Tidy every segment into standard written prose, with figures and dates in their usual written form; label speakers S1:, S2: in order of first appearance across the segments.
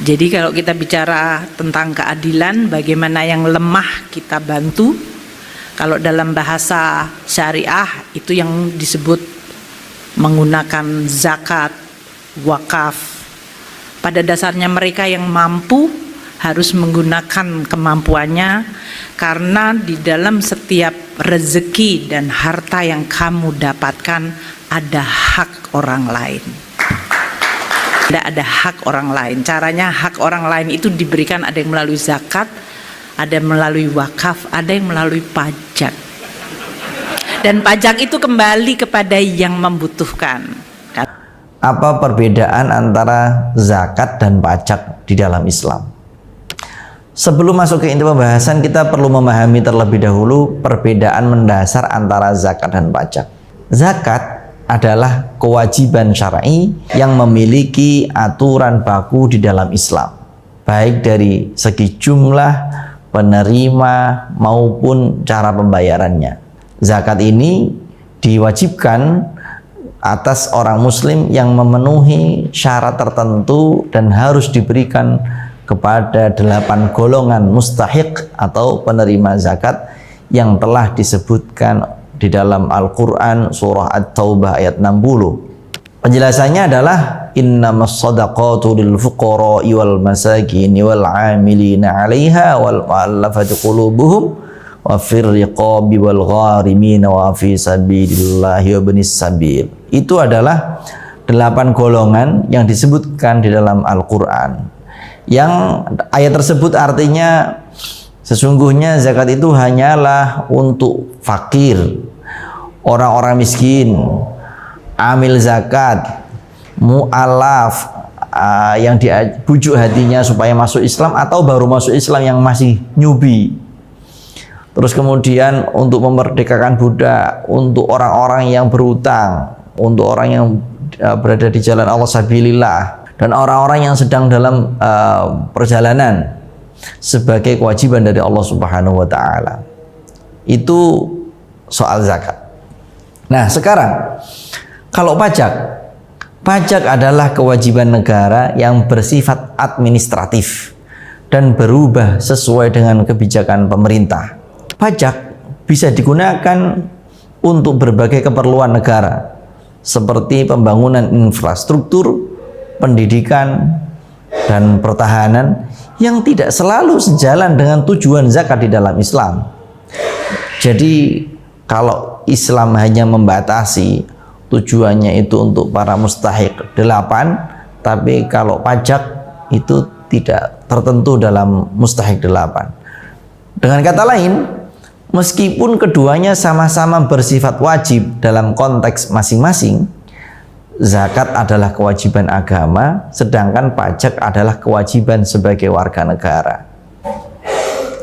S1: Jadi kalau kita bicara tentang keadilan, bagaimana yang lemah kita bantu. Kalau dalam bahasa syariah itu yang disebut menggunakan zakat, wakaf. Pada dasarnya mereka yang mampu harus menggunakan kemampuannya, karena di dalam setiap rezeki dan harta yang kamu dapatkan ada hak orang lain. Tidak ada hak orang lain. Caranya hak orang lain itu diberikan, ada yang melalui zakat, ada yang melalui wakaf, ada yang melalui pajak. Dan pajak itu kembali kepada yang membutuhkan.
S2: Apa perbedaan antara zakat dan pajak di dalam Islam? Sebelum masuk ke inti pembahasan, kita perlu memahami terlebih dahulu perbedaan mendasar antara zakat dan pajak. Zakat adalah kewajiban syar'i yang memiliki aturan baku di dalam Islam, baik dari segi jumlah, penerima, maupun cara pembayarannya. Zakat ini diwajibkan atas orang muslim yang memenuhi syarat tertentu dan harus diberikan kepada 8 golongan mustahiq atau penerima zakat yang telah disebutkan di dalam Al-Quran surah At-Taubah ayat 60. Penjelasannya adalah innamas shadaqatu lil fuqara'i wal masakini wal 'amilina 'alaiha wal mu'allafati qulubuhum wa fir riqabi wal gharimin wa fi sabilillahi wa ibnis sabil. Itu adalah 8 golongan yang disebutkan di dalam Al-Quran. Yang ayat tersebut artinya sesungguhnya zakat itu hanyalah untuk fakir, orang-orang miskin, amil zakat, mu'alaf, yang dibujuk hatinya supaya masuk Islam atau baru masuk Islam yang masih newbie. Terus kemudian untuk memerdekakan budak, untuk orang-orang yang berutang, untuk orang yang berada di jalan Allah sabilillah, dan orang-orang yang sedang dalam perjalanan sebagai kewajiban dari Allah Subhanahu wa taala. Itu soal zakat. Nah, sekarang kalau pajak adalah kewajiban negara yang bersifat administratif dan berubah sesuai dengan kebijakan pemerintah. Pajak bisa digunakan untuk berbagai keperluan negara seperti pembangunan infrastruktur, pendidikan, dan pertahanan yang tidak selalu sejalan dengan tujuan zakat di dalam Islam. Jadi kalau Islam hanya membatasi tujuannya itu untuk para mustahiq 8, tapi kalau pajak itu tidak tertentu dalam mustahiq 8. Dengan kata lain, meskipun keduanya sama-sama bersifat wajib dalam konteks masing-masing, zakat adalah kewajiban agama, sedangkan pajak adalah kewajiban sebagai warga negara.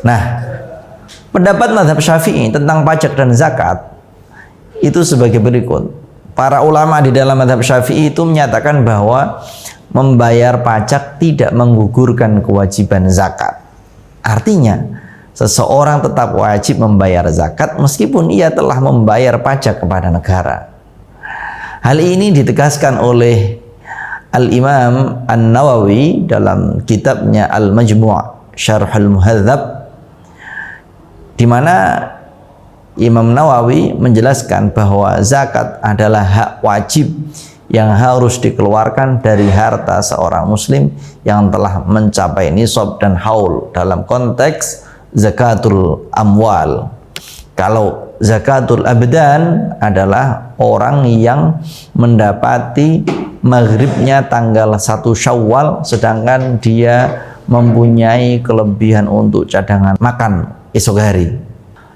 S2: Nah, pendapat mazhab Syafi'i tentang pajak dan zakat itu sebagai berikut. Para ulama di dalam mazhab Syafi'i itu menyatakan bahwa membayar pajak tidak menggugurkan kewajiban zakat. Artinya, seseorang tetap wajib membayar zakat meskipun ia telah membayar pajak kepada negara. Hal ini ditegaskan oleh Al-Imam An-Nawawi dalam kitabnya Al-Majmu' Syarh Al-Muhadzab, di mana Imam Nawawi menjelaskan bahwa zakat adalah hak wajib yang harus dikeluarkan dari harta seorang muslim yang telah mencapai nisab dan haul dalam konteks zakatul amwal. Kalau zakatul abdan adalah orang yang mendapati maghribnya tanggal 1 Syawal sedangkan dia mempunyai kelebihan untuk cadangan makan esok hari.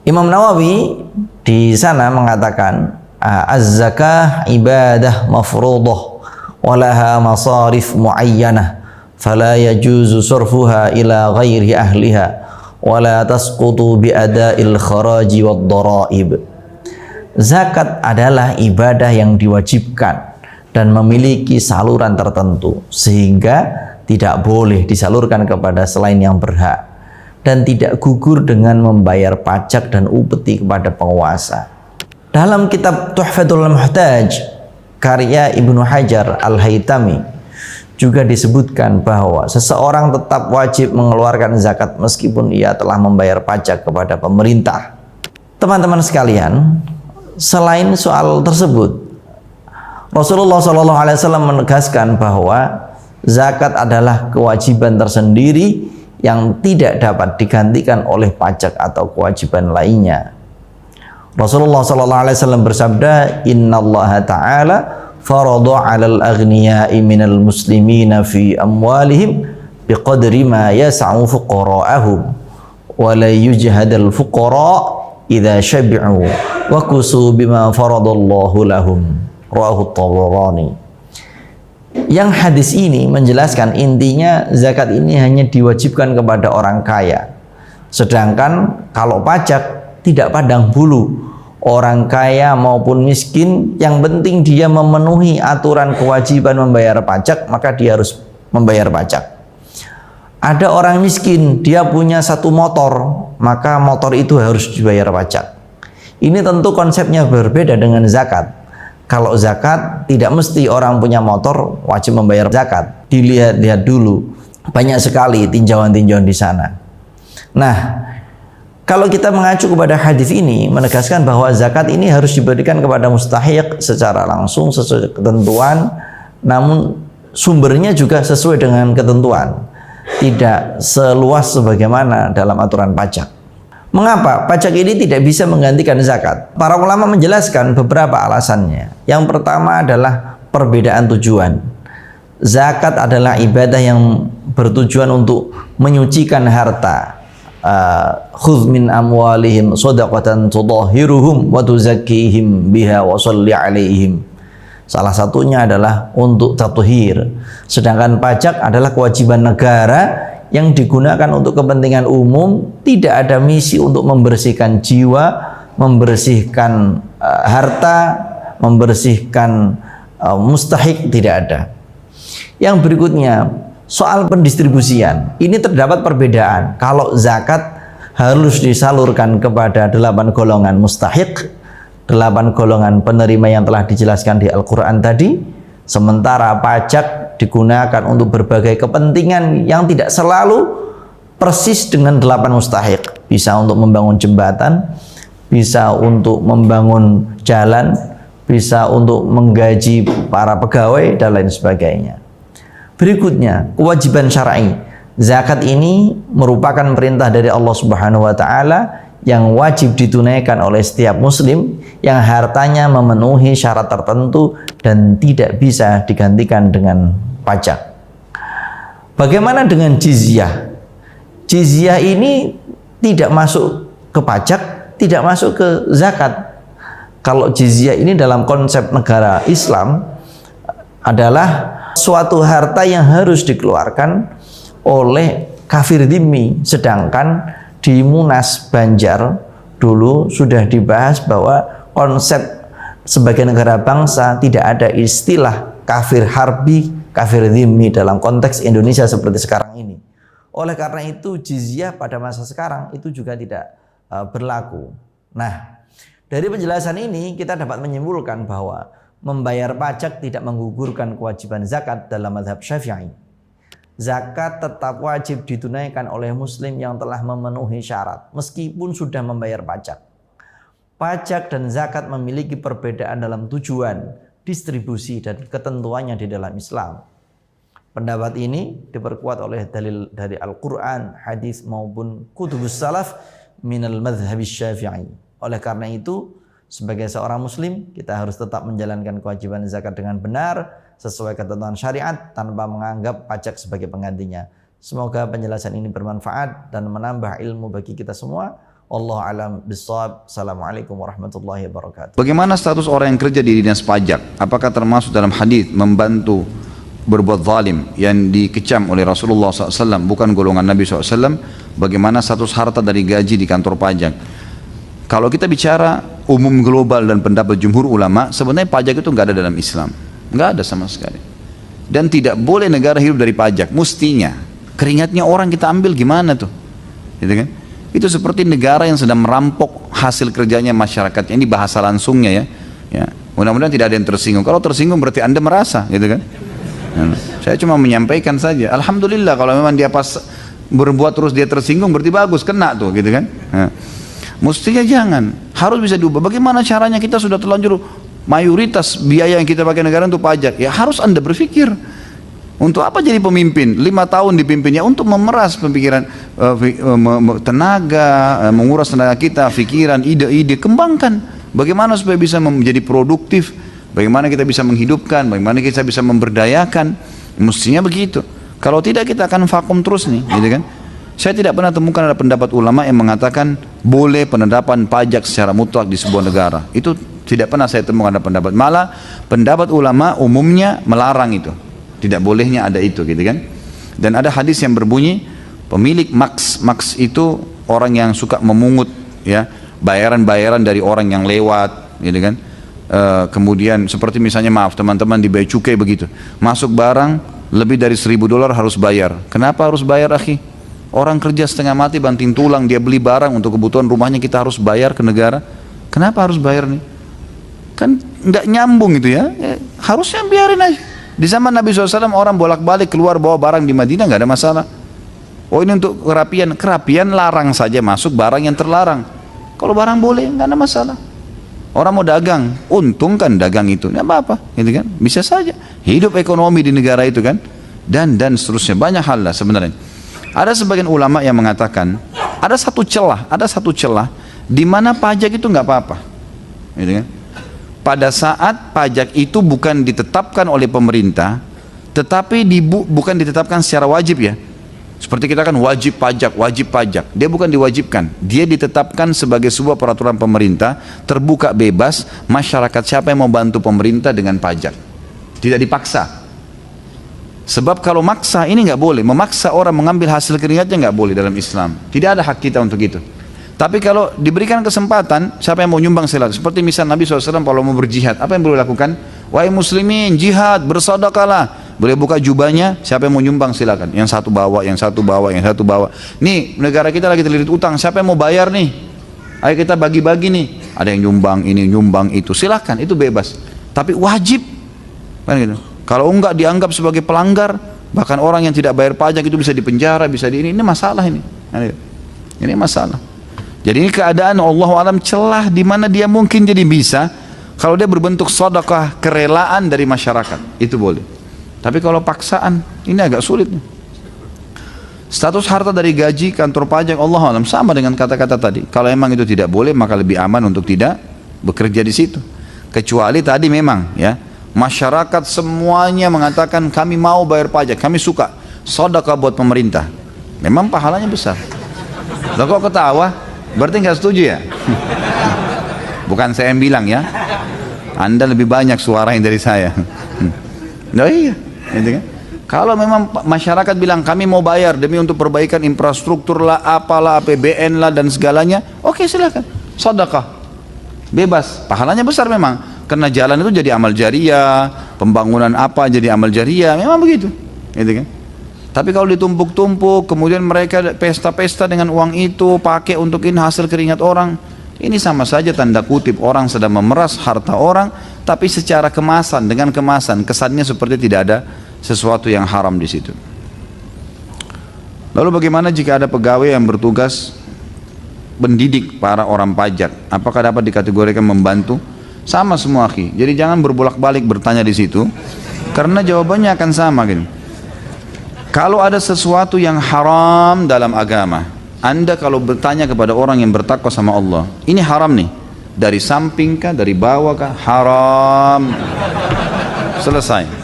S2: Imam Nawawi di sana mengatakan az-zakah ibadah mafruḍah wa laha masarif muayyanah fala yajuzu surfuha ila ghairi ahliha wa la tasqutu bi ada'il kharaji wad dharaib. Zakat adalah ibadah yang diwajibkan dan memiliki saluran tertentu sehingga tidak boleh disalurkan kepada selain yang berhak dan tidak gugur dengan membayar pajak dan upeti kepada penguasa. Dalam kitab Tuhfatul Muhtaj karya Ibnu Hajar Al-Haytami juga disebutkan bahwa seseorang tetap wajib mengeluarkan zakat meskipun ia telah membayar pajak kepada pemerintah. Teman-teman sekalian, selain soal tersebut, Rasulullah SAW menegaskan bahwa zakat adalah kewajiban tersendiri yang tidak dapat digantikan oleh pajak atau kewajiban lainnya. Rasulullah SAW bersabda, Innallaha ta'ala farada 'alal aghniya'i minal muslimina fi amwalihim biqadri ma yas'u fuqara'ahum wa la yujhadal fuqara' idza syabi'u wa kusu bima faradallahu lahum. Rawahu Tabarani. Yang hadis ini menjelaskan intinya zakat ini hanya diwajibkan kepada orang kaya. Sedangkan kalau pajak tidak pandang bulu, orang kaya maupun miskin, yang penting dia memenuhi aturan kewajiban membayar pajak, maka dia harus membayar pajak. Ada orang miskin, dia punya satu motor, maka motor itu harus dibayar pajak. Ini tentu konsepnya berbeda dengan zakat. Kalau zakat tidak mesti orang punya motor wajib membayar zakat. Dilihat-lihat dulu, banyak sekali tinjauan-tinjauan di sana. Nah, kalau kita mengacu kepada hadis ini menegaskan bahwa zakat ini harus diberikan kepada mustahiq secara langsung sesuai ketentuan, namun sumbernya juga sesuai dengan ketentuan, tidak seluas sebagaimana dalam aturan pajak. Mengapa pajak ini tidak bisa menggantikan zakat? Para ulama menjelaskan beberapa alasannya. Yang pertama adalah perbedaan tujuan. Zakat adalah ibadah yang bertujuan untuk menyucikan harta. Khudh min amwalihim shadaqatan tudahhiruhum wa tuzakkihim biha wa shalli alaihim. Salah satunya adalah untuk tathhir. Sedangkan pajak adalah kewajiban negara yang digunakan untuk kepentingan umum, tidak ada misi untuk membersihkan jiwa, membersihkan harta, membersihkan mustahik, tidak ada. Yang berikutnya, soal pendistribusian, ini terdapat perbedaan. Kalau zakat harus disalurkan kepada 8 golongan mustahik, 8 golongan penerima yang telah dijelaskan di Al-Quran tadi, sementara pajak digunakan untuk berbagai kepentingan yang tidak selalu persis dengan 8 mustahik. Bisa untuk membangun jembatan, bisa untuk membangun jalan, bisa untuk menggaji para pegawai, dan lain sebagainya. Berikutnya, kewajiban syar'i. Zakat ini merupakan perintah dari Allah Subhanahu wa taala yang wajib ditunaikan oleh setiap muslim yang hartanya memenuhi syarat tertentu dan tidak bisa digantikan dengan pajak. Bagaimana dengan jizyah? Jizyah ini tidak masuk ke pajak, tidak masuk ke zakat. Kalau jizyah ini dalam konsep negara Islam adalah suatu harta yang harus dikeluarkan oleh kafir dhimmi. Sedangkan di Munas Banjar dulu sudah dibahas bahwa konsep sebagai negara bangsa tidak ada istilah kafir harbi, kafir dhimmi dalam konteks Indonesia seperti sekarang ini. Oleh karena itu jizyah pada masa sekarang itu juga tidak berlaku. Nah, dari penjelasan ini kita dapat menyimpulkan bahwa membayar pajak tidak menggugurkan kewajiban zakat dalam mazhab Syafi'i. Zakat tetap wajib ditunaikan oleh muslim yang telah memenuhi syarat meskipun sudah membayar pajak. Pajak dan zakat memiliki perbedaan dalam tujuan, distribusi, dan ketentuannya di dalam Islam. Pendapat ini diperkuat oleh dalil dari Al-Quran, hadis maupun kutubus salaf minal madhhabis Syafi'i. Oleh karena itu, sebagai seorang muslim, kita harus tetap menjalankan kewajiban zakat dengan benar sesuai ketentuan syariat tanpa menganggap pajak sebagai penggantinya. Semoga penjelasan ini bermanfaat dan menambah ilmu bagi kita semua. Wallahu a'lam bishawab. Assalamualaikum warahmatullahi wabarakatuh.
S3: Bagaimana status orang yang kerja di dinas pajak? Apakah termasuk dalam hadis membantu berbuat zalim yang dikecam oleh Rasulullah SAW, bukan golongan Nabi SAW? Bagaimana status harta dari gaji di kantor pajak? Kalau kita bicara umum global dan pendapat jumhur ulama, sebenarnya pajak itu nggak ada dalam Islam, nggak ada sama sekali. Dan tidak boleh negara hidup dari pajak. Mestinya keringatnya orang kita ambil gimana tuh, gitu kan? Itu seperti negara yang sedang merampok hasil kerjanya masyarakatnya. Ini bahasa langsungnya ya. Mudah-mudahan tidak ada yang tersinggung. Kalau tersinggung berarti Anda merasa, gitu kan? Saya cuma menyampaikan saja. Alhamdulillah kalau memang dia pas berbuat terus dia tersinggung berarti bagus, kena tuh gitu kan. Nah, mestinya jangan, harus bisa diubah. Bagaimana caranya? Kita sudah terlanjur mayoritas biaya yang kita pakai negara untuk pajak. Ya harus Anda berpikir. Untuk apa jadi pemimpin? 5 tahun dipimpinnya untuk memeras pemikiran, tenaga, menguras tenaga kita, pikiran, ide-ide, kembangkan. Bagaimana supaya bisa menjadi produktif? Bagaimana kita bisa menghidupkan? Bagaimana kita bisa memberdayakan? Mestinya begitu. Kalau tidak kita akan vakum terus nih, gitu kan? Saya tidak pernah temukan ada pendapat ulama yang mengatakan boleh penerapan pajak secara mutlak di sebuah negara. Itu tidak pernah saya temukan ada pendapat. Malah pendapat ulama umumnya melarang itu. Tidak bolehnya ada itu, gitu kan? Dan ada hadis yang berbunyi pemilik maks itu orang yang suka memungut ya bayaran-bayaran dari orang yang lewat, gitu kan? Kemudian seperti misalnya maaf teman-teman di bea cukai begitu, masuk barang lebih dari $1.000 harus bayar. Kenapa harus bayar, akhi? Orang kerja setengah mati banting tulang, dia beli barang untuk kebutuhan rumahnya, kita harus bayar ke negara. Kenapa harus bayar nih? Kan nggak nyambung itu ya. Harusnya biarin aja. Di zaman Nabi SAW orang bolak-balik keluar bawa barang di Madinah nggak ada masalah. Oh ini untuk kerapian, kerapian larang saja masuk barang yang terlarang. Kalau barang boleh nggak ada masalah. Orang mau dagang, untung kan dagang itu, nggak apa-apa, gitu kan? Bisa saja hidup ekonomi di negara itu kan, dan seterusnya banyak hal lah sebenarnya. Ada sebagian ulama yang mengatakan ada satu celah di mana pajak itu nggak apa-apa, gitu kan? Pada saat pajak itu bukan ditetapkan oleh pemerintah, tetapi bukan ditetapkan secara wajib ya. Seperti kita kan wajib pajak. Dia bukan diwajibkan. Dia ditetapkan sebagai sebuah peraturan pemerintah, terbuka bebas, masyarakat siapa yang mau bantu pemerintah dengan pajak. Tidak dipaksa. Sebab kalau maksa ini nggak boleh. Memaksa orang mengambil hasil keringatnya nggak boleh dalam Islam. Tidak ada hak kita untuk itu. Tapi kalau diberikan kesempatan, siapa yang mau nyumbang silakan. Seperti misal Nabi SAW kalau mau berjihad, apa yang perlu dilakukan? Wahai muslimin, jihad, bersedekahlah. Boleh buka jubahnya, siapa yang mau nyumbang silakan. Yang satu bawa, yang satu bawa, yang satu bawa. Nih, negara kita lagi terlilit utang, siapa yang mau bayar nih? Ayo kita bagi-bagi nih. Ada yang nyumbang ini, nyumbang itu. Silakan, itu bebas. Tapi wajib. Kan gitu. Kalau enggak dianggap sebagai pelanggar, bahkan orang yang tidak bayar pajak itu bisa dipenjara, bisa ini masalah ini. Ini masalah. Jadi ini keadaan Allah alam celah di mana dia mungkin jadi bisa kalau dia berbentuk sedekah kerelaan dari masyarakat, itu boleh. Tapi kalau paksaan, ini agak sulit. Status harta dari gaji kantor pajak Allah alam sama dengan kata-kata tadi. Kalau memang itu tidak boleh, maka lebih aman untuk tidak bekerja di situ. Kecuali tadi memang ya, masyarakat semuanya mengatakan kami mau bayar pajak, kami suka sedekah buat pemerintah. Memang pahalanya besar. Lah kok ketawa? Berarti nggak setuju ya? Bukan saya yang bilang ya. Anda lebih banyak suaranya dari saya. Nah iya. Gitu kan? Kalau memang masyarakat bilang kami mau bayar demi untuk perbaikan infrastruktur lah, apalah, APBN lah dan segalanya, oke silakan, sedekah, bebas, pahalanya besar memang, karena jalan itu jadi amal jariah, pembangunan apa jadi amal jariah, memang begitu, gitu kan? Tapi kalau ditumpuk-tumpuk, kemudian mereka pesta-pesta dengan uang itu, pakai untuk ini hasil keringat orang, ini sama saja tanda kutip orang sedang memeras harta orang, tapi secara kemasan, dengan kemasan, kesannya seperti tidak ada sesuatu yang haram di situ. Lalu bagaimana jika ada pegawai yang bertugas mendidik para orang pajak? Apakah dapat dikategorikan membantu? Sama semua, akhi. Jadi jangan berbolak-balik bertanya di situ, karena jawabannya akan sama gitu. Kalau ada sesuatu yang haram dalam agama, Anda kalau bertanya kepada orang yang bertakwa sama Allah, ini haram nih, dari samping kah, dari bawah kah, haram, selesai.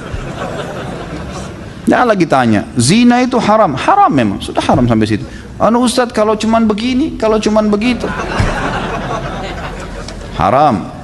S3: Jangan lagi tanya, zina itu haram, haram memang, sudah haram sampai situ. Anu Ustadz kalau cuman begini, kalau cuman begitu, haram.